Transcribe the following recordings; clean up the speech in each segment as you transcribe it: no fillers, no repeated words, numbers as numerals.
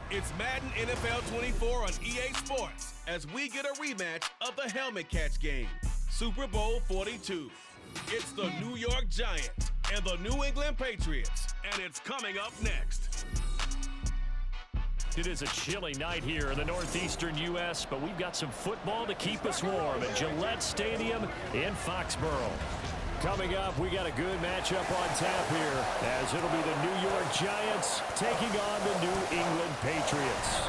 It's Madden NFL 24 on EA Sports as we get a rematch of the helmet catch game. Super Bowl 42. It's the New York Giants and the New England Patriots, and it's coming up next. It is a chilly night here in the northeastern U.S., but we've got some football to keep us warm at Gillette Stadium in Foxborough. Coming up, we got a good matchup on tap here, as it'll be the New York Giants taking on the New England Patriots.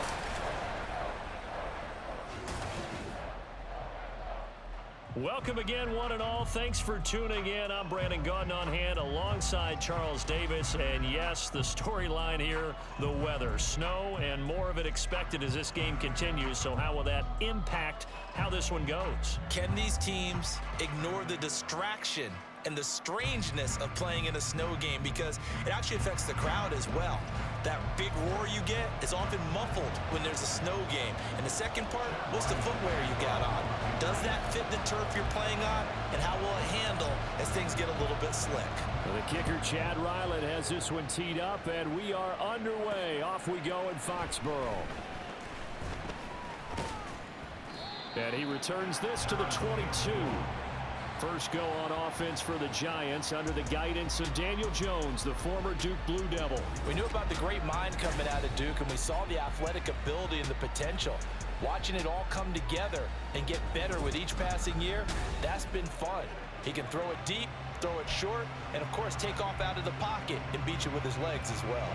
Welcome again, one and all. Thanks for tuning in. I'm Brandon Gaudin on hand alongside Charles Davis. And yes, the storyline here, the weather, snow, and more of it expected as this game continues. So how will that impact how this one goes? Can these teams ignore the distraction and the strangeness of playing in a snow game, because it actually affects the crowd as well? That big roar you get is often muffled when there's a snow game. And the second part, what's the footwear you got on? Does that fit the turf you're playing on? And how will it handle as things get a little bit slick? Well, the kicker, Chad Ryland, has this one teed up, and we are underway. Off we go in Foxborough. And he returns this to the 22. First go on offense for the Giants under the guidance of Daniel Jones, the former Duke Blue Devil. We knew about the great mind coming out of Duke, and we saw the athletic ability and the potential. Watching it all come together and get better with each passing year, that's been fun. He can throw it deep, throw it short, and of course take off out of the pocket and beat you with his legs as well.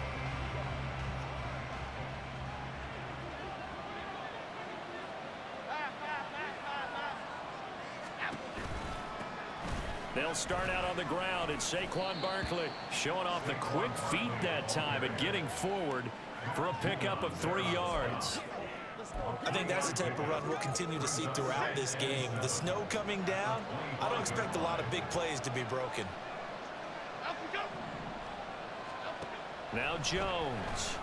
They'll start out on the ground. It's Saquon Barkley showing off the quick feet that time and getting forward for a pickup of 3 yards. I think that's the type of run we'll continue to see throughout this game. The snow coming down, I don't expect a lot of big plays to be broken. Now Jones.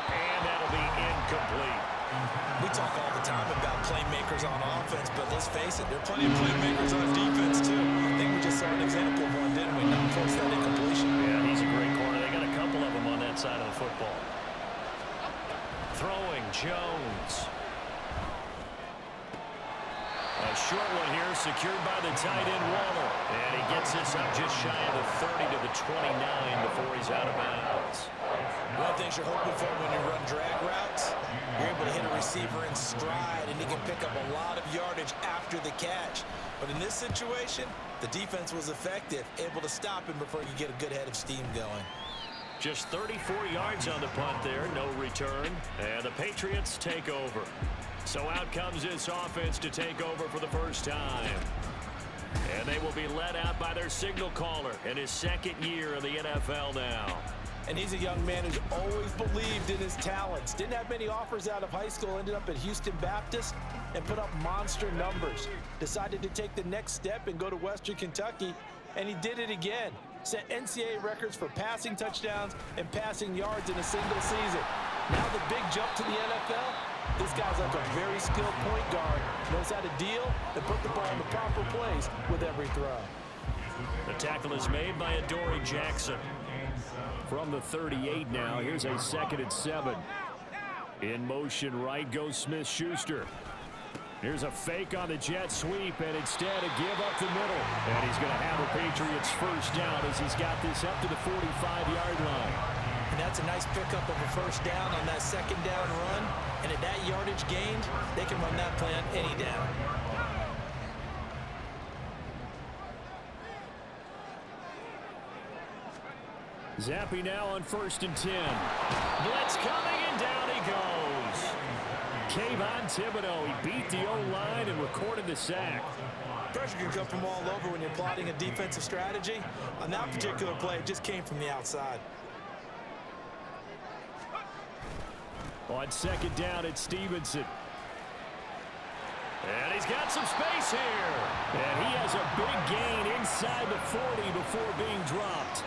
And that'll be incomplete. We talk all the time about playmakers on offense, but let's face it, there are plenty of playmakers on defense too. I think we just saw an example of one, didn't we? Not force that incompletion. Yeah, he's a great corner. They got a couple of them on that side of the football. Throwing Jones. A short one here, secured by the tight end Waller. And he gets this up just shy of the 30 to the 29 before he's out of bounds. One of the things you're hoping for when you run drag routes, you're able to hit a receiver in stride, and he can pick up a lot of yardage after the catch. But in this situation, the defense was effective, able to stop him before you get a good head of steam going. Just 34 yards on the punt there, no return, and the Patriots take over. So out comes this offense to take over for the first time. And they will be led out by their signal caller in his second year in the NFL now. And he's a young man who's always believed in his talents. Didn't have many offers out of high school, ended up at Houston Baptist and put up monster numbers. Decided to take the next step and go to Western Kentucky, and he did it again. Set NCAA records for passing touchdowns and passing yards in a single season. Now the big jump to the NFL. This guy's like a very skilled point guard, knows how to deal and put the ball in the proper place with every throw. The tackle is made by Adoree Jackson. From the 38 now, here's a 2nd and 7. In motion right goes Smith-Schuster. Here's a fake on the jet sweep, and instead a give up the middle. And he's going to have a Patriots first down as he's got this up to the 45-yard line. And that's a nice pickup of a first down on that second down run. And at that yardage gained, they can run that play on any down. Zappy now on 1st and 10. Blitz coming, and down he goes. Kayvon Thibodeau, he beat the O-line and recorded the sack. Pressure can come from all over when you're plotting a defensive strategy. On that particular play, it just came from the outside. On 2nd down, it's Stevenson. And he's got some space here. And he has a big gain inside the 40 before being dropped.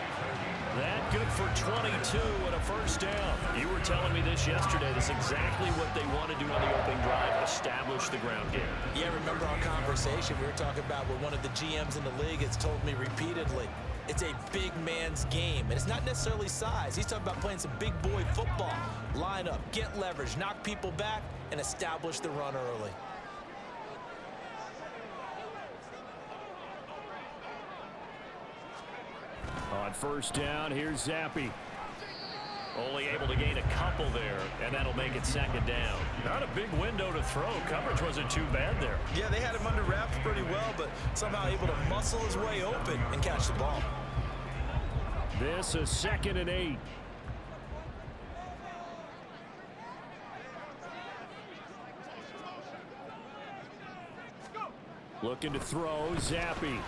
That good for 22 and a first down. You were telling me this yesterday. This is exactly what they want to do on the opening drive, establish the ground game. Yeah, remember our conversation. We were talking about what one of the GMs in the league has told me repeatedly. It's a big man's game, and it's not necessarily size. He's talking about playing some big boy football. Line up, get leverage, knock people back, and establish the run early. On first down, here's Zappi. Only able to gain a couple there, and that'll make it second down. Not a big window to throw. Coverage wasn't too bad there. Yeah, they had him under wraps pretty well, but somehow able to muscle his way open and catch the ball. This is 2nd and 8. Looking to throw, Zappi.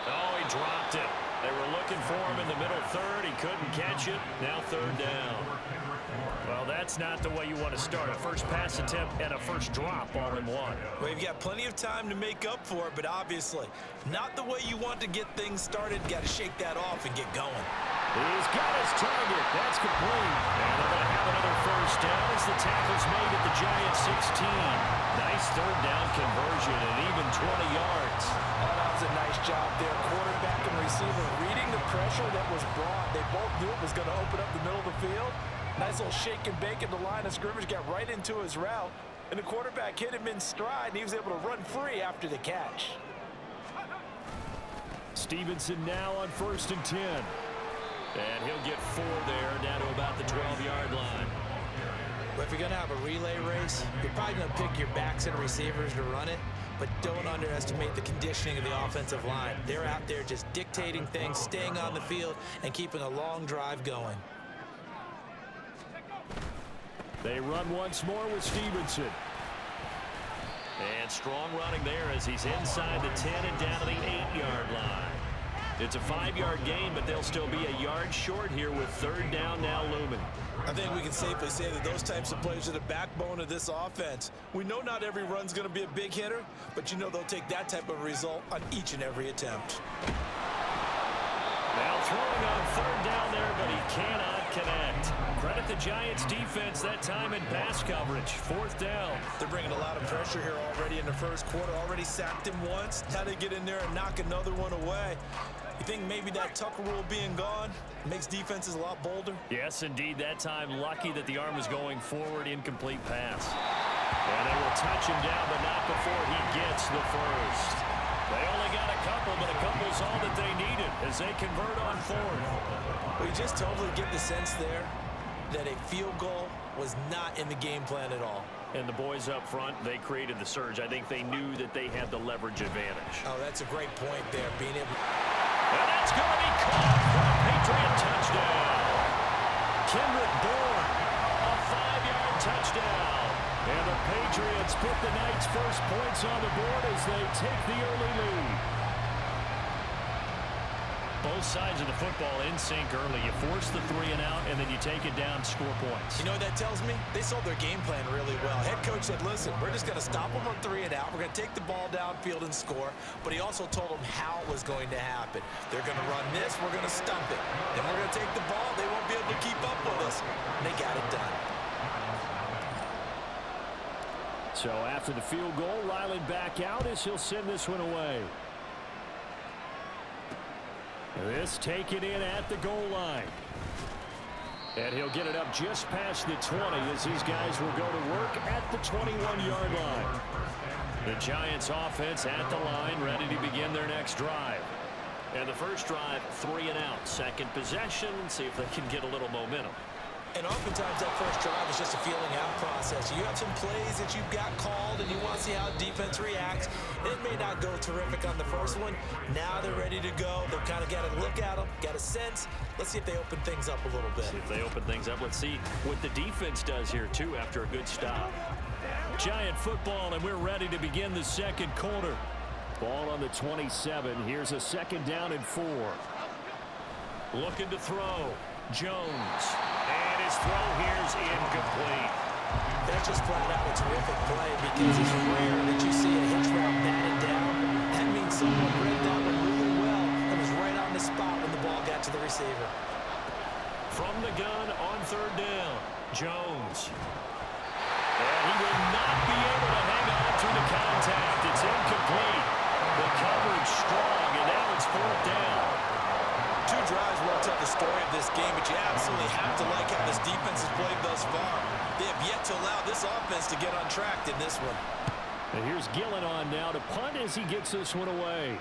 Oh, he dropped it. They were looking for him in the middle third. He couldn't catch it. Now 3rd down. Well, that's not the way you want to start. A first pass attempt and a first drop all in one. Well, you've got plenty of time to make up for it, but obviously not the way you want to get things started. Got to shake that off and get going. He's got his target. That's complete. And they're going to have another first down as the tackle's made at the Giants 16. Nice 3rd down conversion and even 20 yards. Oh, that was a nice job there. Quarterback and receiver reading the pressure that was brought. They both knew it was going to open up the middle of the field. Nice little shake and bake at the line of scrimmage. Got right into his route. And the quarterback hit him in stride, and he was able to run free after the catch. Stevenson now on 1st and 10. And he'll get 4 there, down to about the 12-yard line. But if you're going to have a relay race, you're probably going to pick your backs and receivers to run it, but don't underestimate the conditioning of the offensive line. They're out there just dictating things, staying on the field, and keeping a long drive going. They run once more with Stevenson. And strong running there as he's inside the 10 and down to the 8-yard line. It's a 5-yard gain, but they'll still be a yard short here with 3rd down now looming. I think we can safely say that those types of plays are the backbone of this offense. We know not every run's going to be a big hitter, but you know they'll take that type of result on each and every attempt. Now throwing on 3rd down there, but he cannot connect. Credit the Giants defense that time in pass coverage. 4th down. They're bringing a lot of pressure here already in the first quarter. Already sacked him once. Now they get in there and knock another one away. You think maybe that Tucker rule being gone makes defenses a lot bolder? Yes, indeed. That time lucky that the arm was going forward. Incomplete pass. And they will touch him down, but not before he gets the first. They only got a couple, but a couple's all that they needed as they convert on 4th. Well, you just totally get the sense there that a field goal was not in the game plan at all. And the boys up front, they created the surge. I think they knew that they had the leverage advantage. Oh, that's a great point there, being able. And that's going to be caught for a Patriot touchdown. Kendrick Bourne, a 5-yard touchdown. And the Patriots put the Knights' first points on the board as they take the early lead. Both sides of the football in sync early. You force the 3 and out, and then you take it down, score points. You know what that tells me? They sold their game plan really well. Head coach said, listen, we're just going to stop them on 3 and out. We're going to take the ball downfield and score. But he also told them how it was going to happen. They're going to run this. We're going to stump it. Then we're going to take the ball. They won't be able to keep up with us. And they got it done. So after the field goal, Ryland back out as he'll send this one away. This taken in at the goal line. And he'll get it up just past the 20 as these guys will go to work at the 21-yard line. The Giants offense at the line, ready to begin their next drive. And the first drive, 3 and out. Second possession, see if they can get a little momentum. And oftentimes that first drive is just a feeling out process. You have some plays that you've got called and you want to see how defense reacts. It may not go terrific on the first one. Now they're ready to go. They've kind of got to look at them, got a sense. Let's see if they open things up a little bit. See if they open things up. Let's see what the defense does here, too, after a good stop. Giant football, and we're ready to begin the second quarter. Ball on the 27. Here's a 2nd down and 4. Looking to throw. Jones. And his throw here's incomplete. That's just flat out a terrific play because it's rare that you see a hitch route batted down. That means someone read that one really well and was right on the spot when the ball got to the receiver. From the gun on 3rd down, Jones. And he will not be able to hang on through the contact. It's incomplete. The coverage strong, and that it's fourth down. Two drives won't tell the story of this game, but you absolutely have to like how this defense has played thus far. They have yet to allow this offense to get on track in this one. And here's Gillen on now to punt as he gets this one away.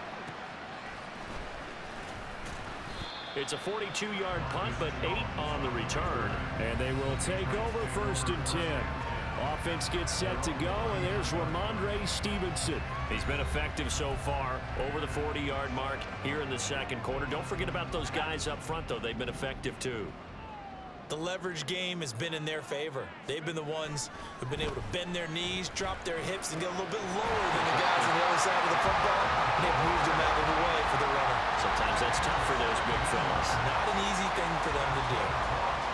It's a 42-yard punt, but 8 on the return. And they will take over 1st and 10. Offense gets set to go, and there's Ramondre Stevenson. He's been effective so far, over the 40-yard mark here in the second quarter. Don't forget about those guys up front, though. They've been effective, too. The leverage game has been in their favor. They've been the ones who've been able to bend their knees, drop their hips, and get a little bit lower than the guys on the other side of the football. And they've moved them out of the way for the runner. Sometimes that's tough for those big fellas. Not an easy thing for them to do.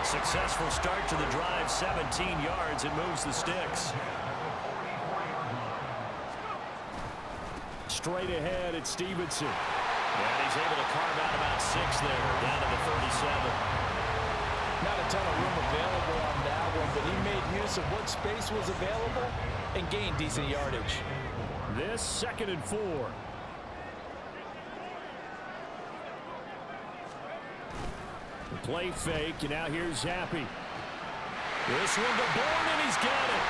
Successful start to the drive, 17 yards. It moves the sticks. Straight ahead, it's Stevenson. And he's able to carve out about 6 there, down to the 37. Not a ton of room available on that one, but he made use of what space was available and gained decent yardage. This 2nd and 4. Play fake, and now here's Zappy. This one to Bourne, and he's got it.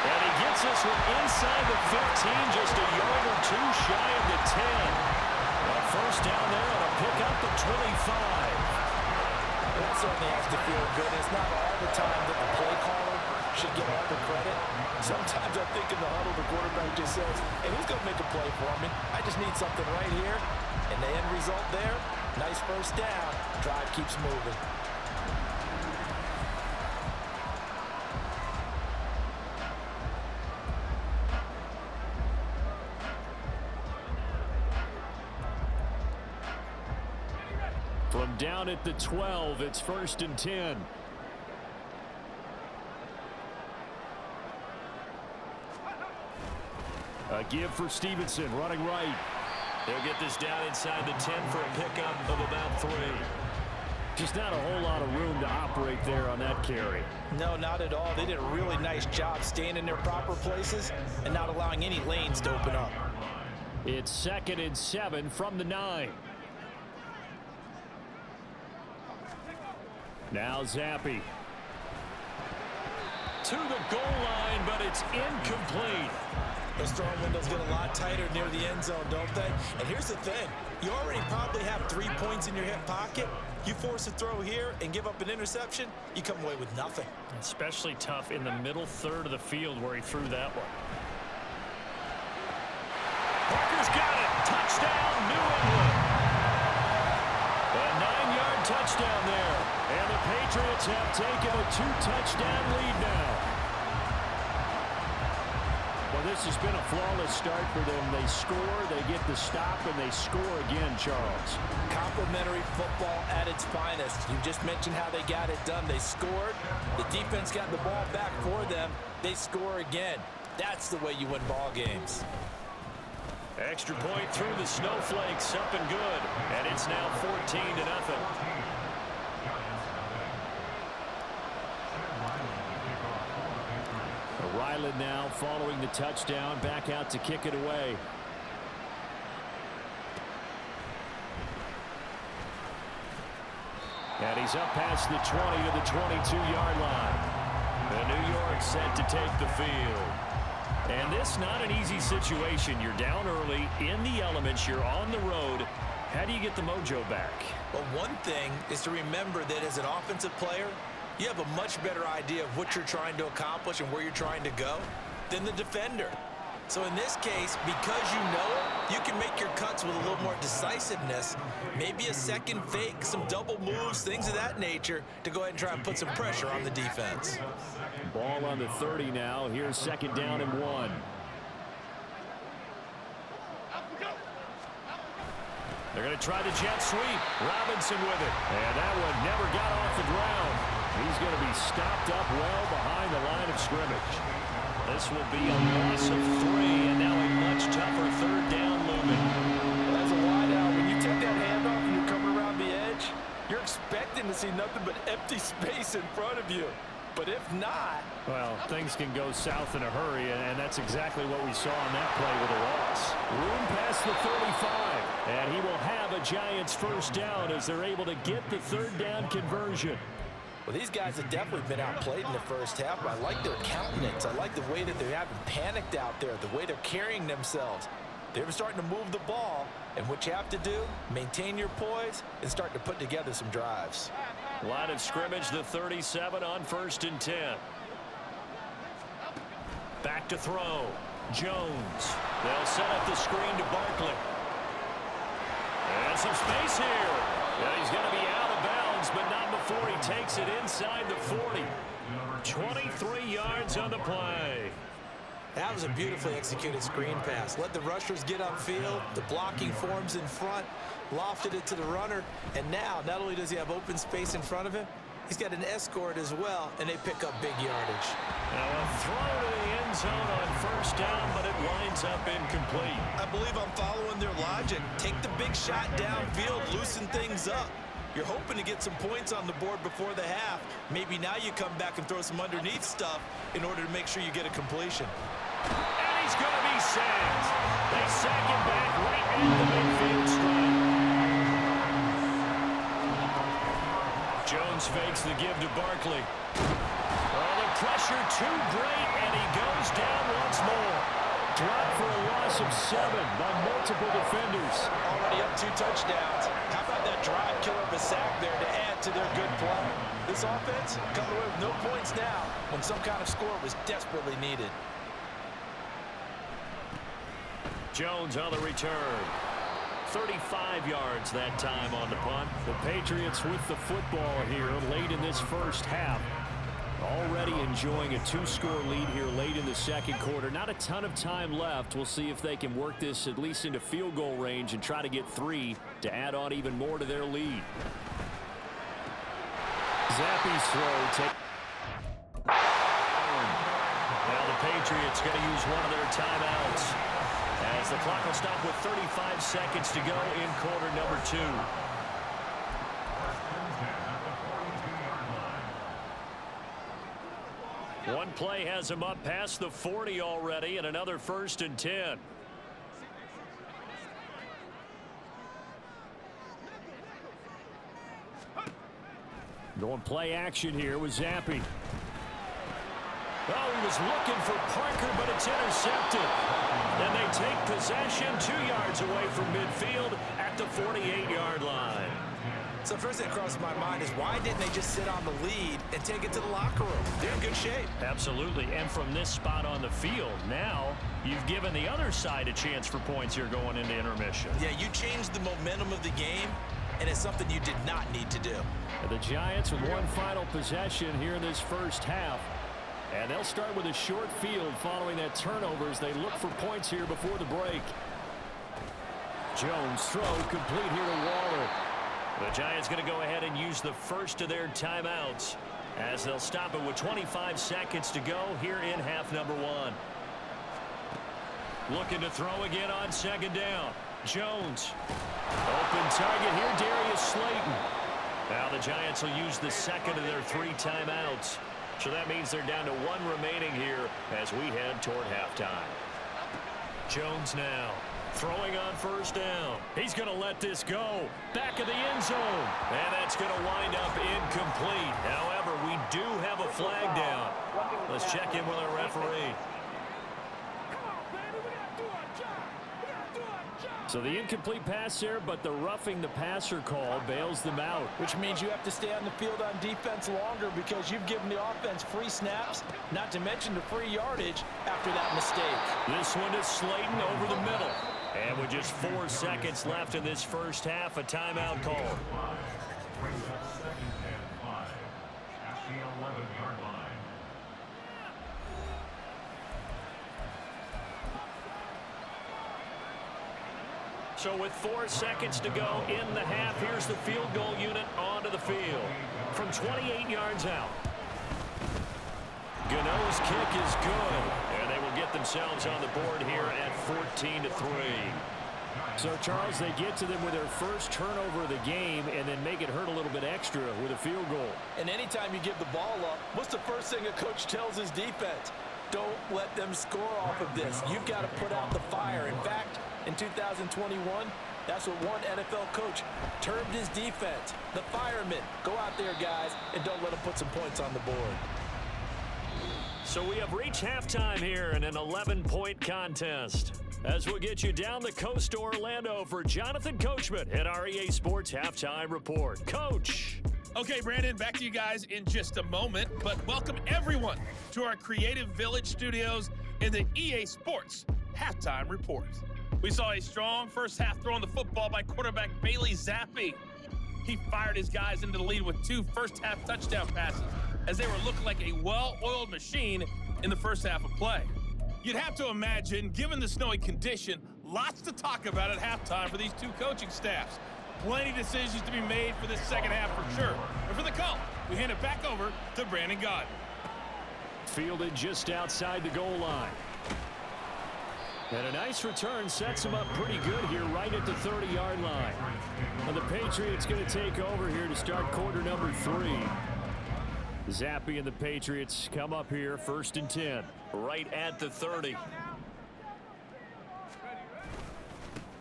And he gets this one inside the 15, just a yard or 2 shy of the 10. A first down there on a pickup of 25. That certainly has to feel good. It's not all the time that the play caller should get all the credit. Sometimes I think in the huddle, the quarterback just says, hey, who's going to make a play for me? I just need something right here. And the end result there, nice first down. Drive keeps moving. From down at the 12, it's 1st and 10. A give for Stevenson, running right. They'll get this down inside the 10 for a pickup of about 3. Just not a whole lot of room to operate there on that carry. No, not at all. They did a really nice job staying in their proper places and not allowing any lanes to open up. It's 2nd and 7 from the 9. Now Zappy. To the goal line, but it's incomplete. Those throwing windows get a lot tighter near the end zone, don't they? And here's the thing. You already probably have 3 points in your hip pocket. You force a throw here and give up an interception, you come away with nothing. Especially tough in the middle third of the field where he threw that one. Parker's got it. Touchdown, New England. A 9-yard touchdown there. And the Patriots have taken a 2-touchdown lead now. Well, this has been a flawless start for them. They score, they get the stop, and they score again, Charles. Complimentary football at its finest. You just mentioned how they got it done. They scored. The defense got the ball back for them. They score again. That's the way you win ball games. Extra point through the snowflakes, up and good. And it's now 14-0. Ryland now following the touchdown, back out to kick it away. And he's up past the 20 to the 22-yard line. The New York set to take the field. And this not an easy situation. You're down early, in the elements, you're on the road. How do you get the mojo back? Well, one thing is to remember that as an offensive player, you have a much better idea of what you're trying to accomplish and where you're trying to go than the defender. So in this case, because you know it, you can make your cuts with a little more decisiveness, maybe a second fake, some double moves, things of that nature, to go ahead and try and put some pressure on the defense. Ball on the 30 now. Here's 2nd down and 1. They're going to try the jet sweep. Robinson with it. And that one never got off the ground. He's going to be stopped up well behind the line of scrimmage. This will be a loss of 3, and now a much tougher 3rd down looming. Well, that's a wide out. When you take that handoff and you're coming around the edge, you're expecting to see nothing but empty space in front of you. But if not... Well, things can go south in a hurry, and that's exactly what we saw on that play with a loss. Room past the 35. And he will have a Giants first down as they're able to get the third down conversion. Well, these guys have definitely been outplayed in the first half, but I like their countenance. I like the way that they haven't panicked out there, the way they're carrying themselves. They're starting to move the ball, and what you have to do, maintain your poise and start to put together some drives. Line of scrimmage, the 37 on 1st and 10. Back to throw. Jones. They'll set up the screen to Barkley. And some space here. Yeah, he's going to be out of bounds, but not before he takes it inside the 40. 23 yards on the play. That was a beautifully executed screen pass. Let the rushers get upfield. The blocking forms in front. Lofted it to the runner. And now, not only does he have open space in front of him, he's got an escort as well, and they pick up big yardage. Now a throw to the end zone on 1st down, but it winds up incomplete. I believe I'm following their logic. Take the big shot downfield, loosen things up. You're hoping to get some points on the board before the half. Maybe now you come back and throw some underneath stuff in order to make sure you get a completion. And he's going to be sacked. They sack him back right at the midfield stripe. Jones fakes the give to Barkley. Oh, the pressure too great, and he goes down once more. Dropped for a loss of 7 by multiple defenders. Already up 2 touchdowns. How about that drive killer of a sack there to add to their good play? This offense coming away with no points now when some kind of score was desperately needed. Jones on the return. 35 yards that time on the punt. The Patriots with the football here late in this first half. Already enjoying a 2-score lead here late in the second quarter. Not a ton of time left. We'll see if they can work this at least into field goal range and try to get 3 to add on even more to their lead. Zappe's throw. Now the Patriots going to use one of their timeouts, as the clock will stop with 35 seconds to go in quarter number 2. One play has him up past the 40 already, and another 1st and 10. Going play action here with Zappe. Oh, he was looking for Parker, but it's intercepted. And they take possession 2 yards away from midfield at the 48-yard line. So first thing that crosses my mind is why didn't they just sit on the lead and take it to the locker room? They're in good shape. Absolutely. And from this spot on the field, now you've given the other side a chance for points here going into intermission. Yeah, you changed the momentum of the game, and it's something you did not need to do. And the Giants with one final possession here in this first half. And they'll start with a short field following that turnover as they look for points here before the break. Jones throw complete here to Waller. The Giants going to go ahead and use the first of their timeouts as they'll stop it with 25 seconds to go here in half number 1. Looking to throw again on 2nd down. Jones. Open target here, Darius Slayton. Now the Giants will use the second of their 3 timeouts. So that means they're down to 1 remaining here as we head toward halftime. Jones now throwing on 1st down. He's going to let this go. Back of the end zone. And that's going to wind up incomplete. However, we do have a flag down. Let's check in with our referee. So the incomplete pass there, but the roughing the passer call bails them out. Which means you have to stay on the field on defense longer because you've given the offense free snaps, not to mention the free yardage after that mistake. This one is Slayton over the middle. And with just 4 seconds left in this first half, a timeout call. So with 4 seconds to go in the half, here's the field goal unit onto the field from 28 yards out. Gano's kick is good, and they will get themselves on the board here at 14-3. So, Charles, they get to them with their first turnover of the game and then make it hurt a little bit extra with a field goal. And anytime you give the ball up, what's the first thing a coach tells his defense? Don't let them score off of this. You've got to put out the fire. In fact, in 2021, That's what one NFL coach termed his defense. The firemen. Go out there, guys, and don't let them put some points on the board. So we have reached halftime here in an 11-point contest. As we'll get you down the coast to Orlando for Jonathan Coachman at our EA Sports Halftime Report. Coach. Okay, Brandon, back to you guys in just a moment, but welcome everyone to our Creative Village studios in the EA Sports Halftime Report. We saw a strong first half throw on the football by quarterback Bailey Zappi. He fired his guys into the lead with 2 first-half touchdown passes as they were looking like a well-oiled machine in the first half of play. You'd have to imagine, given the snowy condition, lots to talk about at halftime for these two coaching staffs. Plenty of decisions to be made for this second half for sure. But for the call, we hand it back over to Brandon Gaudin. Fielded just outside the goal line. And a nice return sets him up pretty good here right at the 30-yard line. And the Patriots going to take over here to start quarter number 3. Zappi and the Patriots come up here 1st and 10. Right at the 30.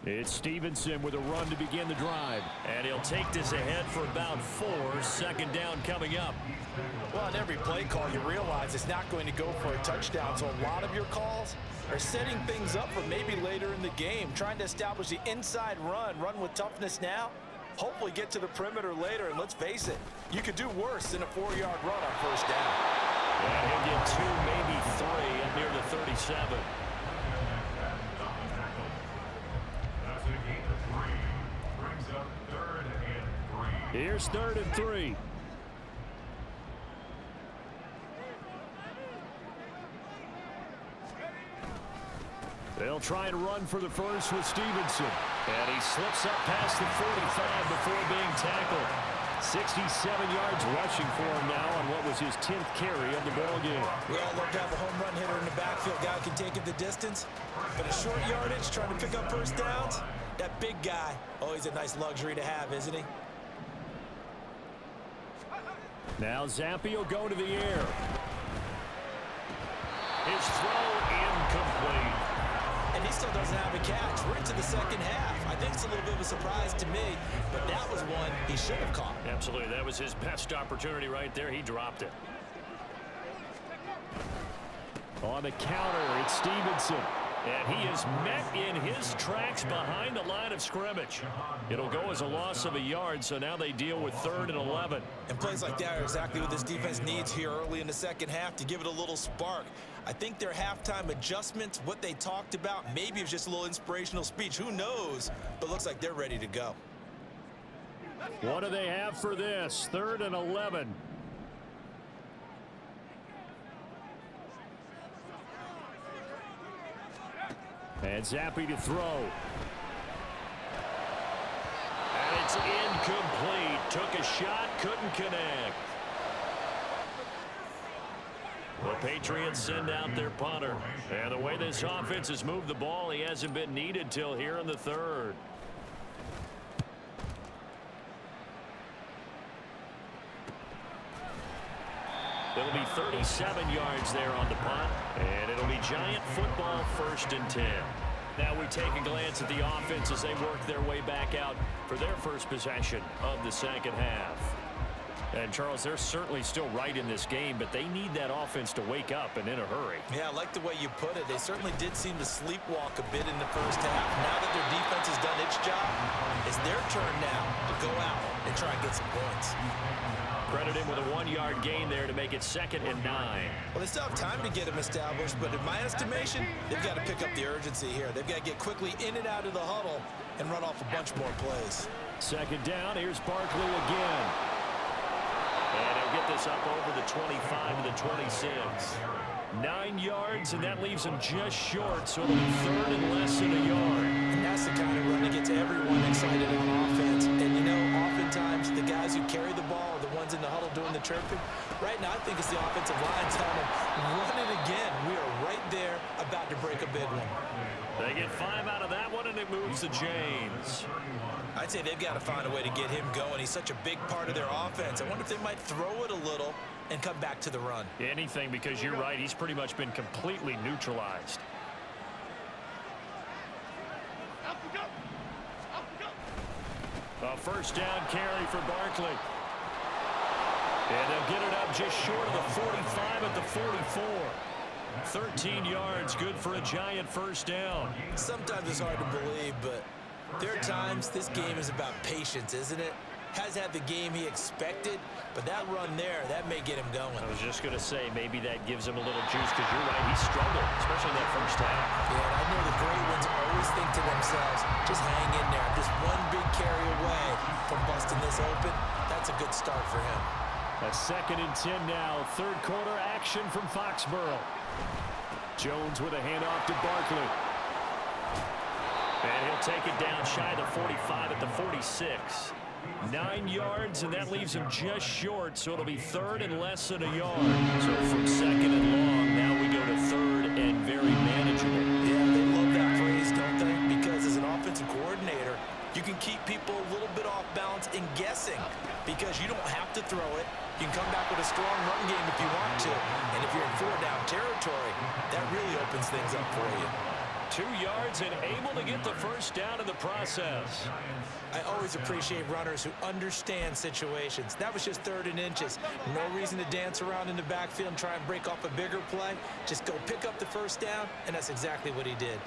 It's Stevenson with a run to begin the drive. And he'll take this ahead for about 4. 2nd down coming up. Well, on every play call, you realize it's not going to go for a touchdown. So a lot of your calls are setting things up for maybe later in the game, trying to establish the inside run with toughness now, hopefully get to the perimeter later. And let's face it, you could do worse than a 4-yard run on 1st down. Yeah, he'll get 2, maybe 3 up near the 37. Here's 3rd and 3. They'll try and run for the first with Stevenson. And he slips up past the 45 before being tackled. 67 yards rushing for him now on what was his 10th carry of the ball game. We all love to have a home run hitter in the backfield. Guy who can take it the distance. But a short yardage, trying to pick up first downs, that big guy, always a nice luxury to have, isn't he? Now Zappi will go to the air. His throw incomplete. And he still doesn't have a catch. We're into the second half. I think it's a little bit of a surprise to me, but that was one he should have caught. Absolutely. That was his best opportunity right there. He dropped it. On the counter, it's Stevenson. And he is met in his tracks behind the line of scrimmage. It'll go as a loss of a yard, so now they deal with 3rd and 11. And plays like that are exactly what this defense needs here early in the second half to give it a little spark. I think their halftime adjustments, what they talked about, maybe it was just a little inspirational speech. Who knows? But looks like they're ready to go. What do they have for this? 3rd and 11. And Zappi to throw. And it's incomplete. Took a shot, couldn't connect. The Patriots send out their punter. And the way this offense has moved the ball, he hasn't been needed till here in the 3rd. It'll be 37 yards there on the punt, and it'll be Giant football 1st and 10. Now we take a glance at the offense as they work their way back out for their first possession of the second half. And, Charles, they're certainly still right in this game, but they need that offense to wake up and in a hurry. Yeah, I like the way you put it. They certainly did seem to sleepwalk a bit in the first half. Now that their defense has done its job, it's their turn now to go out and try and get some points. Credit him with a 1-yard gain there to make it 2nd and 9. Well, they still have time to get him established, but in my estimation, they've got to pick up the urgency here. They've got to get quickly in and out of the huddle and run off a bunch more plays. 2nd down, here's Barkley again. And he'll get this up over the 25 to the 26. 9 yards, and that leaves him just short, so it'll be 3rd and less than a yard. And that's the kind of run that gets everyone excited on offense. And, you know, oftentimes the guys who carry the ball are the ones in the huddle doing the chirping. Right now, I think it's the offensive line telling them, run it again. We are right there about to break a big one. They get 5 out of that one, and it moves to James. I'd say they've got to find a way to get him going. He's such a big part of their offense. I wonder if they might throw it a little and come back to the run. Anything, because you're right. He's pretty much been completely neutralized. first down carry for Barkley. And they'll get it up just short of the 45 at the 44. 13 yards, good for a Giant first down. Sometimes it's hard to believe, but there are times this game is about patience, isn't it? Has had the game he expected, but that run there, that may get him going. I was just going to say, maybe that gives him a little juice, because you're right, he struggled, especially in that first half. Yeah, and I know the great ones always think to themselves, just hang in there. Just one big carry away from busting this open. That's a good start for him. A 2nd and 10 now, third quarter action from Foxborough. Jones with a handoff to Barkley. And he'll take it down shy of the 45 at the 46. 9 yards, and that leaves him just short, so it'll be 3rd and less than a yard. So from 2nd and long, now we go to 3rd and very manageable. Yeah, they love that phrase, don't they? Because as an offensive coordinator, you can keep people a little bit off balance and guessing, because you don't have to throw it. You can come back with a strong run game if you want to. And if you're in 4-down territory, that really opens things up for you. 2 yards and able to get the first down in the process. I always appreciate runners who understand situations. That was just 3rd and inches. No reason to dance around in the backfield and try and break off a bigger play. Just go pick up the first down, and that's exactly what he did.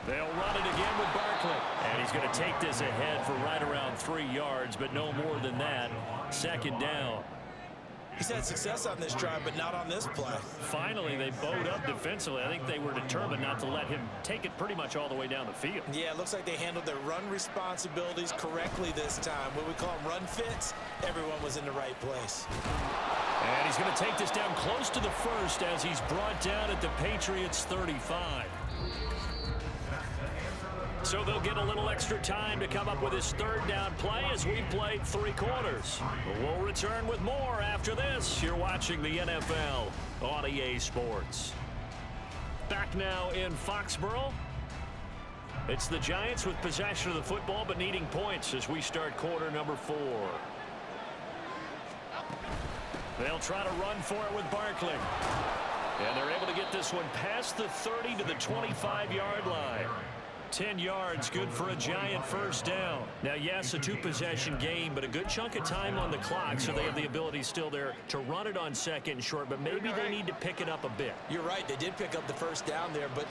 They'll run it again with Barkley. And he's going to take this ahead for right around 3 yards, but no more than that. 2nd down. He's had success on this drive, but not on this play. Finally, they bowed up defensively. I think they were determined not to let him take it pretty much all the way down the field. Yeah, it looks like they handled their run responsibilities correctly this time. What we call them run fits, everyone was in the right place. And he's going to take this down close to the first as he's brought down at the Patriots 35. So they'll get a little extra time to come up with his 3rd down play as we played 3 quarters. We'll return with more after this. You're watching the NFL on EA Sports. Back now in Foxborough. It's the Giants with possession of the football but needing points as we start quarter number 4. They'll try to run for it with Barkley. And they're able to get this one past the 30 to the 25-yard line. 10 yards, good for a Giant first down. Now, yes, a 2-possession game, but a good chunk of time on the clock, so they have the ability still there to run it on 2nd and short, but maybe they need to pick it up a bit. You're right, they did pick up the first down there, but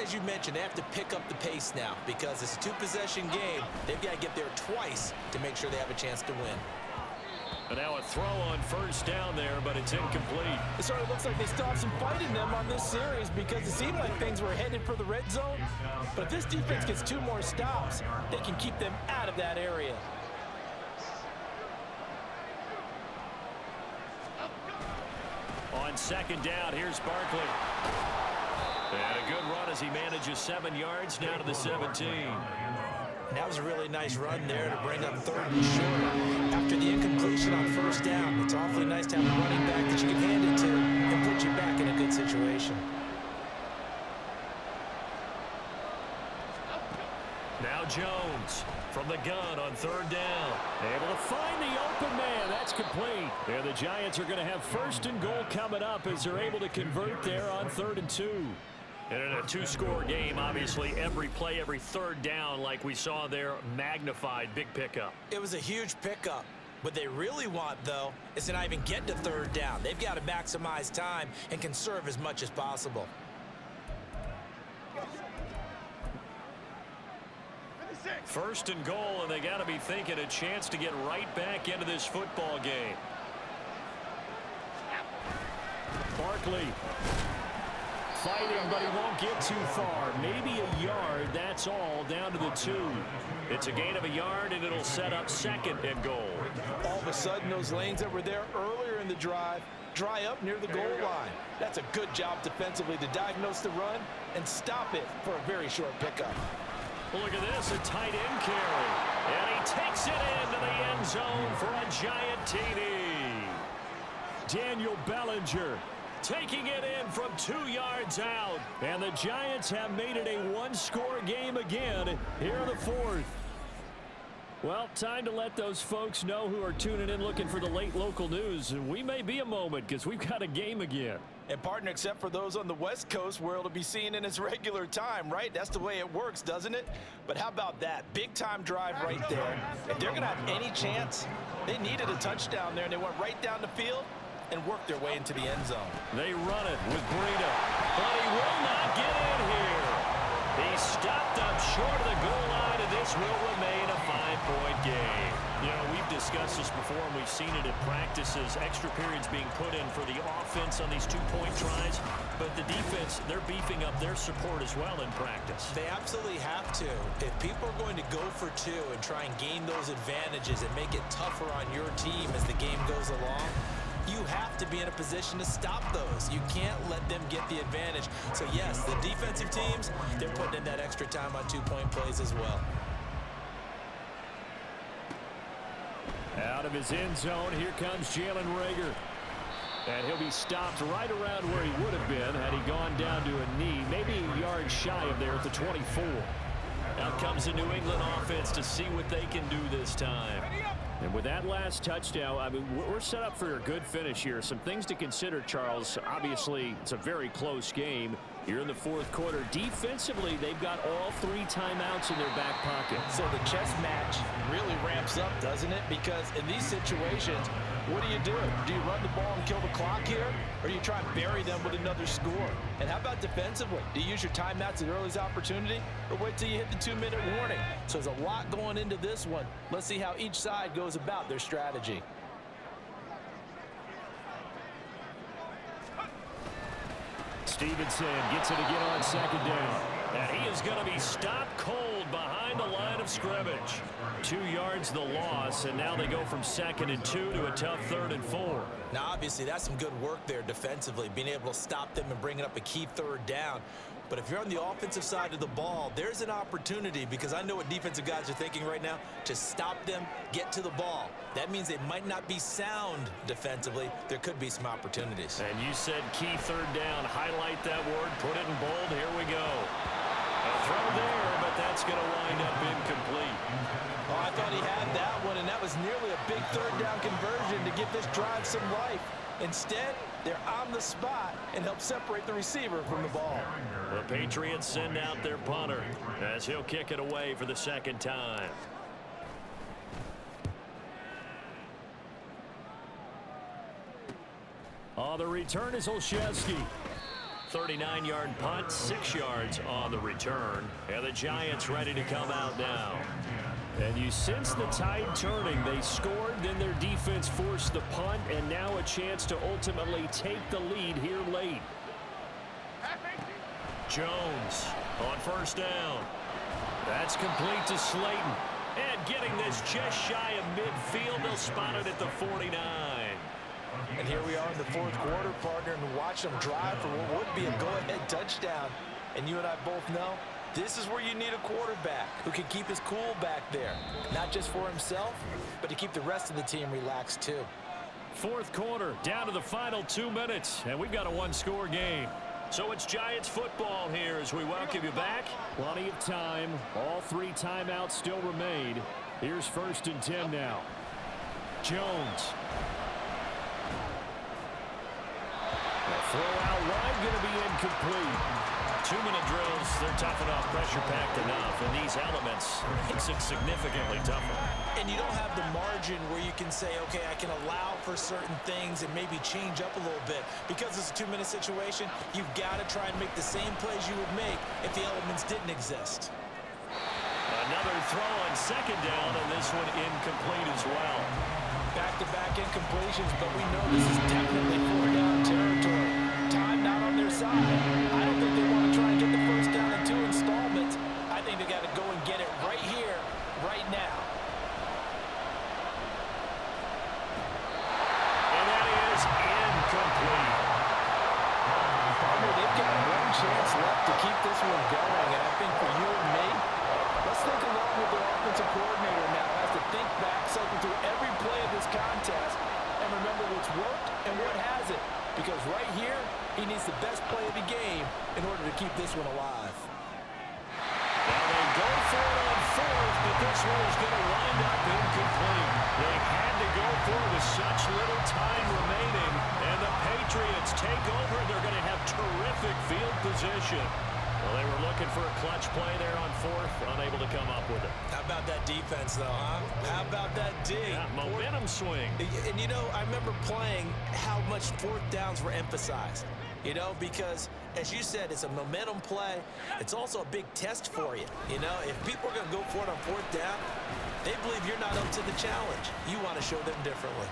as you mentioned, they have to pick up the pace now because it's a 2-possession game. They've got to get there twice to make sure they have a chance to win. And now a throw on first down there, but it's incomplete. It sort of looks like they still have some fight in them on this series because it seemed like things were headed for the red zone. But if this defense gets 2 more stops, they can keep them out of that area. On 2nd down, here's Barkley. And a good run as he manages 7 yards down to the 17. That was a really nice run there to bring up 3rd and short. After the incompletion on first down, it's awfully nice to have a running back that you can hand it to and put you back in a good situation. Now Jones from the gun on 3rd down. Able to find the open man. That's complete. And the Giants are going to have 1st and goal coming up as they're able to convert there on 3rd and 2. And in a 2-score game, obviously, every play, every 3rd down, like we saw there, magnified, big pickup. It was a huge pickup. What they really want, though, is to not even get to 3rd down. They've got to maximize time and conserve as much as possible. First and goal, and they got to be thinking a chance to get right back into this football game. Barkley. Fighting, but he won't get too far. Maybe a yard, that's all, down to the 2. It's a gain of a yard, and it'll set up 2nd and goal. All of a sudden, those lanes that were there earlier in the drive dry up near the goal line. That's a good job defensively to diagnose the run and stop it for a very short pickup. Well, look at this, a tight end carry. And he takes it into the end zone for a Giant TD. Daniel Bellinger taking it in from 2 yards out. And the Giants have made it a 1-score game again here in the 4th. Well, time to let those folks know who are tuning in looking for the late local news. And we may be a moment because we've got a game again. And partner, except for those on the West Coast where it'll be seen in its regular time, right? That's the way it works, doesn't it? But how about that? Big time drive right there. If they're going to have any chance, they needed a touchdown there, and they went right down the field and worked their way into the end zone. They run it with Breida, but he will not get in here. He stopped up short of the goal line, and this will remain a 5-point game. You know, we've discussed this before, and we've seen it in practices. Extra periods being put in for the offense on these 2-point tries. But the defense, they're beefing up their support as well in practice. They absolutely have to. If people are going to go for 2 and try and gain those advantages and make it tougher on your team as the game goes along, you have to be in a position to stop those. You can't let them get the advantage. So, yes, the defensive teams, they're putting in that extra time on 2-point plays as well. Out of his end zone, here comes Jalen Reagor. And he'll be stopped right around where he would have been had he gone down to a knee, maybe a yard shy of there at the 24. Out comes the New England offense to see what they can do this time. And with that last touchdown, I mean, we're set up for a good finish here. Some things to consider, Charles. Obviously, it's a very close game. Here in the fourth quarter, defensively, they've got all 3 timeouts in their back pocket. So the chess match really ramps up, doesn't it? Because in these situations, what do you do? Do you run the ball and kill the clock here? Or do you try and bury them with another score? And how about defensively? Do you use your timeouts at earliest opportunity? Or wait till you hit the 2-minute warning? So there's a lot going into this one. Let's see how each side goes about their strategy. Stevenson gets it again on second down. And he is going to be stopped cold behind the line of scrimmage. 2 yards the loss, and now they go from 2nd and 2 to a tough 3rd and 4. Now, obviously, that's some good work there defensively, being able to stop them and bringing up a key 3rd down. But if you're on the offensive side of the ball, there's an opportunity, because I know what defensive guys are thinking right now, to stop them, get to the ball. That means they might not be sound defensively. There could be some opportunities. And you said key 3rd down. Highlight that word. Put it in bold. Here we go. A throw there, but that's going to wind up incomplete. Oh, I thought he had that one, and that was nearly a big 3rd down conversion to give this drive some life. Instead, they're on the spot and help separate the receiver from the ball. The Patriots send out their punter as he'll kick it away for the 2nd time. On the return is Olszewski. 39-yard punt, 6 yards on the return. And the Giants ready to come out now. And you sense the tide turning. They scored, then their defense forced the punt, and now a chance to ultimately take the lead here late. Jones on 1st down. That's complete to Slayton. And getting this just shy of midfield, they'll spot it at the 49. And here we are in the 4th quarter, partner, and watch them drive for what would be a go-ahead touchdown. And you and I both know this is where you need a quarterback who can keep his cool back there. Not just for himself, but to keep the rest of the team relaxed too. 4th quarter, down to the final 2 minutes, and we've got a 1-score game. So it's Giants football here as we welcome you back. Plenty of time. All 3 timeouts still remain. Here's 1st and 10 now. Jones. Throw out wide, going to be incomplete. 2-minute drills, they're tough enough, pressure-packed enough, and these elements makes it significantly tougher. And you don't have the margin where you can say, okay, I can allow for certain things and maybe change up a little bit. Because it's a 2-minute situation, you've got to try and make the same plays you would make if the elements didn't exist. Another throw on 2nd down, and this one incomplete as well. Back-to-back incompletions, but we know this is definitely 4th down territory. Time not on their side. I don't think they want to try and get the 1st down in 2 installments. I think they got to go and get it right here, right now. And that is incomplete. Partner, they've got one chance left to keep this one going, and I think for you and me, let's think along with their offensive coordinator now as to think back, cycle through every play of this contest, and remember what's worked and what hasn't. Because right here, he needs the best play of the game in order to keep this one alive. Now they go for it on 4th, but this one is going to wind up incomplete. They had to go for it with such little time remaining, and the Patriots take over, and they're going to have terrific field position. Well, they were looking for a clutch play there on fourth, unable to come up with it. How about that defense, though, huh? How about that D? Yeah, momentum swing. And, you know, I remember playing how much fourth downs were emphasized, you know, because, as you said, it's a momentum play. It's also a big test for you. You know, if people are going to go for it on fourth down, they believe you're not up to the challenge. You want to show them differently.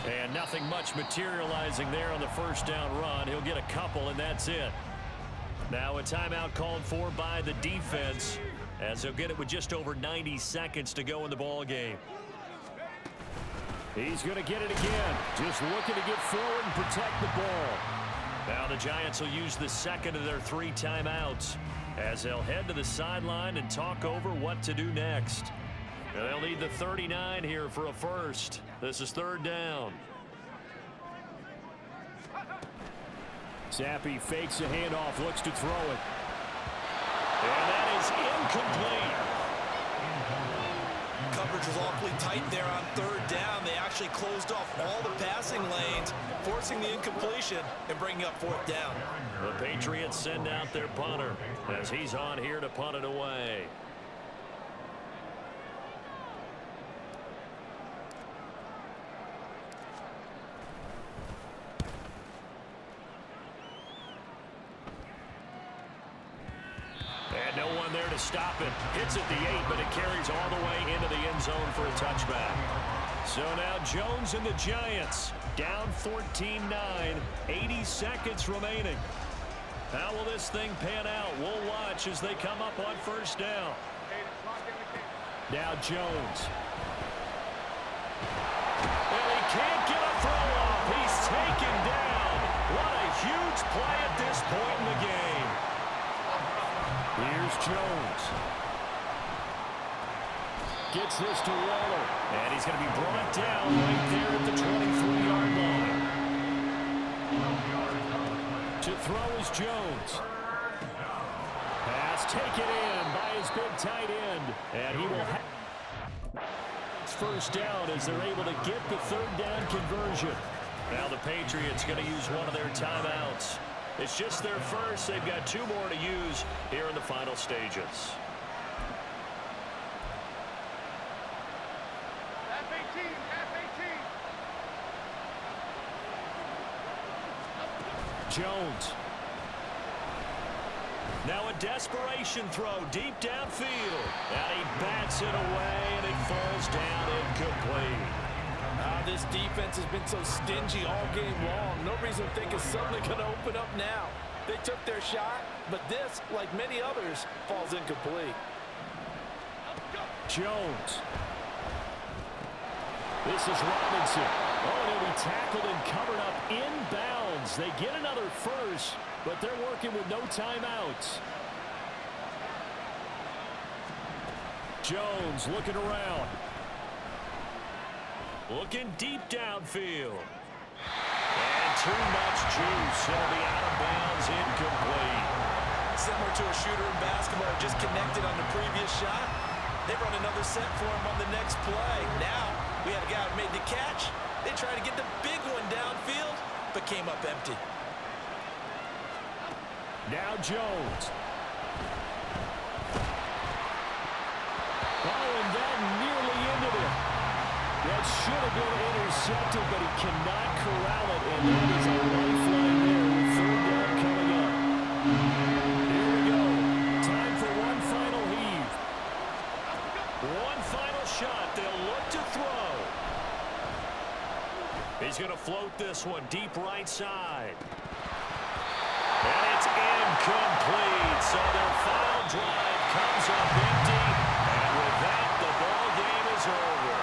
And nothing much materializing there on the first down run. He'll get a couple, and that's it. Now a timeout called for by the defense, as he'll get it with just over 90 seconds to go in the ball game. He's going to get it again, just looking to get forward and protect the ball. Now the Giants will use the second of their 3 timeouts, as they'll head to the sideline and talk over what to do next. And they'll need the 39 here for a first. This is third down. Zappi fakes a handoff, looks to throw it. And that is incomplete. Coverage was awfully tight there on third down. They actually closed off all the passing lanes, forcing the incompletion and bringing up fourth down. The Patriots send out their punter, as he's on here to punt it away. And no one there to stop it. Hits at the 8, but it carries all the way into the end zone for a touchback. So now Jones and the Giants down 14-9, 80 seconds remaining. How will this thing pan out? We'll watch as they come up on first down. Now Jones. Well, he can't get a throw off. He's taken down. What a huge play at this point in the game. Here's Jones. Gets this to Waller. And he's going to be brought down right there at the 23-yard line. To throw is Jones. Pass taken in by his big tight end. And he will have first down as they're able to get the third down conversion. Now the Patriots going to use one of their timeouts. It's just their first. They've got 2 more to use here in the final stages. Jones. Now a desperation throw deep downfield. And he bats it away, and it falls down incomplete. This defense has been so stingy all game long. No reason to think it's suddenly going to open up now. They took their shot, but this, like many others, falls incomplete. Jones. This is Robinson. Oh, and he'll be tackled and covered up inbounds. They get another first, but they're working with no timeouts. Jones looking around. Looking deep downfield. And too much juice. It'll be out of bounds, incomplete. Similar to a shooter in basketball, just connected on the previous shot. They run another set for him on the next play. Now, we had a guy who made the catch. They tried to get the big one downfield, but came up empty. Now Jones. Oh, and that nearly ended it. That should have been intercepted, but he cannot corral it, and that is a lifeline there with third down coming up. Here we go. Time for one final heave. One final shot. They'll look to throw. He's going to float this one deep right side. And it's incomplete. So their final drive comes up empty. And with that, the ball game is over.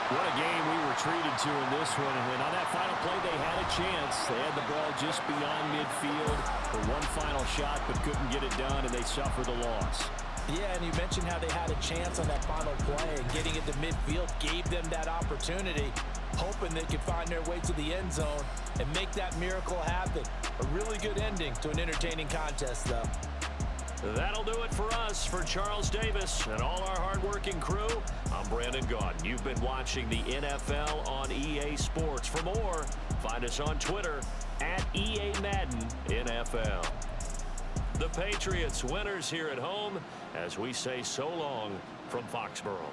What a game we were treated to in this one. And on that final play, they had a chance. They had the ball just beyond midfield for one final shot, but couldn't get it done, and they suffered the loss. Yeah, and you mentioned how they had a chance on that final play, and getting it to midfield gave them that opportunity, hoping they could find their way to the end zone and make that miracle happen. A really good ending to an entertaining contest, though. That'll do it for us. For Charles Davis and all our hard-working crew, I'm Brandon Gaudin. You've been watching the NFL on EA Sports. For more, Find us on Twitter at EA Madden NFL. The Patriots winners here at home as we say so long from Foxborough.